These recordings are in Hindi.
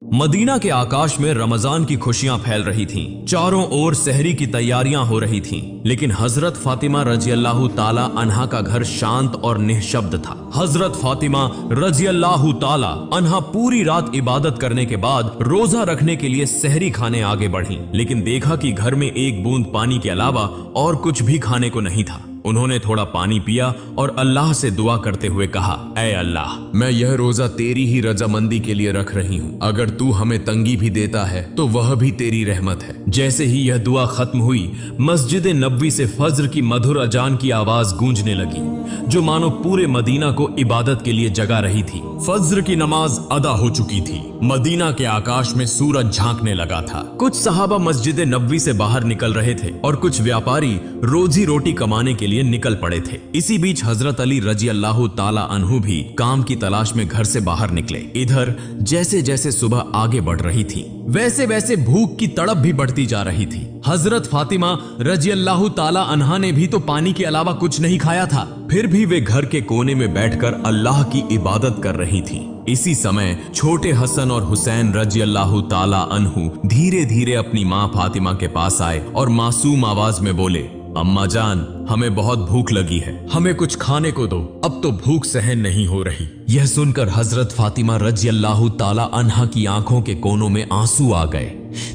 मदीना के आकाश में रमजान की खुशियां फैल रही थीं। चारों ओर सहरी की तैयारियां हो रही थीं, लेकिन हजरत फातिमा रजी अल्लाह ताला अन्हा का घर शांत और निःशब्द था। हजरत फातिमा रजी अल्लाह ताला अन्हा पूरी रात इबादत करने के बाद रोजा रखने के लिए सहरी खाने आगे बढ़ी, लेकिन देखा कि घर में एक बूंद पानी के अलावा और कुछ भी खाने को नहीं था। उन्होंने थोड़ा पानी पिया और अल्लाह से दुआ करते हुए कहा, ऐ अल्लाह, मैं यह रोजा तेरी ही रजामंदी के लिए रख रही हूँ। अगर तू हमें तंगी भी देता है तो वह भी तेरी रहमत है। जैसे ही यह दुआ खत्म हुई, मस्जिद नबवी से फज्र की मधुर अजान की आवाज गूंजने लगी, जो मानो पूरे मदीना को इबादत के लिए जगा रही थी। फज्र की नमाज अदा हो चुकी थी। मदीना के आकाश में सूरज झांकने लगा था। कुछ सहाबा मस्जिद नबवी से बाहर निकल रहे थे और कुछ व्यापारी रोजी रोटी कमाने के लिए निकल पड़े थे। इसी बीच हजरत अली रजी अल्लाह ताला अन्हु भी काम की तलाश में घर से बाहर निकले। इधर जैसे जैसे सुबह आगे बढ़ रही थी, वैसे वैसे भूख की तड़प भी बढ़ती जा रही थी। हजरत फातिमा रजी अल्लाह ताला अन्हा ने भी तो पानी के अलावा कुछ नहीं खाया था, फिर भी वे घर के कोने में बैठकर अल्लाह की इबादत कर रही थी। इसी समय छोटे हसन और हुसैन रजी अल्लाह ताला अन्हु धीरे धीरे अपनी माँ फातिमा के पास आए और मासूम आवाज में बोले, अम्मा जान, हमें बहुत भूख लगी है, हमें कुछ खाने को दो, अब तो भूख सहन नहीं हो रही। यह सुनकर हजरत फातिमा रजी अल्लाह ताला अन्हा की आंखों के कोनों में आंसू आ गए।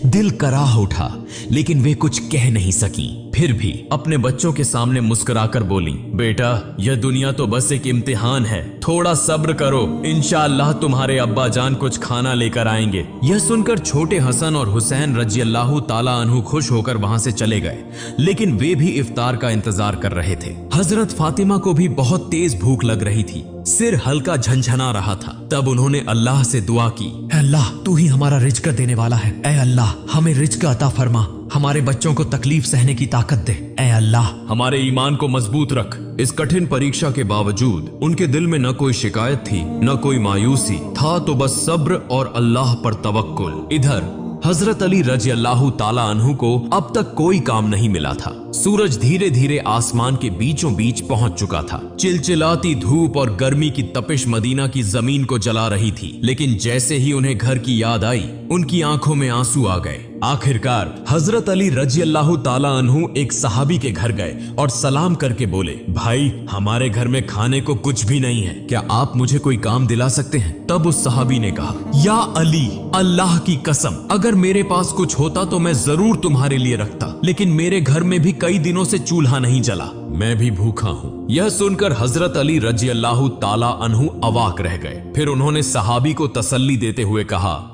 दिल कराह उठा, लेकिन वे कुछ कह नहीं सकी। फिर भी अपने बच्चों के सामने मुस्कुराकर बोली, बेटा, यह दुनिया तो बस एक इम्तिहान है, थोड़ा सब्र करो, इंशाअल्लाह तुम्हारे अब्बा जान कुछ खाना लेकर आएंगे। यह सुनकर छोटे हसन और हुसैन रजी अल्लाह ताला अन्हु खुश होकर वहां से चले गए, लेकिन वे भी इफ्तार का इंतजार कर रहे थे। हजरत फातिमा को भी बहुत तेज भूख लग रही थी, सिर हल्का झंझना रहा था। तब उन्होंने अल्लाह से दुआ की, अल्लाह, तू ही हमारा रिज्क देने वाला है। ऐ अल्लाह, हमें रिज्क अता फरमा, हमारे बच्चों को तकलीफ सहने की ताकत दे। ऐ अल्लाह, हमारे ईमान को मजबूत रख। इस कठिन परीक्षा के बावजूद उनके दिल में न कोई शिकायत थी, न कोई मायूसी था, तो बस सब्र और अल्लाह पर तवक्कुल। इधर हजरत अली रजी अल्लाह ताला अन्हु को अब तक कोई काम नहीं मिला था। सूरज धीरे धीरे आसमान के बीचों बीच पहुंच चुका था। चिलचिलाती धूप और गर्मी की तपिश मदीना की जमीन को जला रही थी, लेकिन जैसे ही उन्हें घर की याद आई, उनकी आंखों में आंसू आ गए। आखिरकार हजरत अली रजी अल्लाह ताला अन्हु एक सहाबी के घर गए और सलाम करके बोले, भाई, हमारे घर में खाने को कुछ भी नहीं है, क्या आप मुझे कोई काम दिला सकते हैं? तब उस सहाबी ने कहा, या अली, अल्लाह की कसम, अगर मेरे पास कुछ होता तो मैं जरूर तुम्हारे लिए रखता, लेकिन मेरे घर में भी कई दिनों से चूल्हा नहीं जला, मैं भी भूखा हूँ। यह सुनकर हजरत अली रजी अल्लाह ताला अन्हु अवाक रह गए। फिर उन्होंने सहाबी को तसल्ली देते हुए कहा,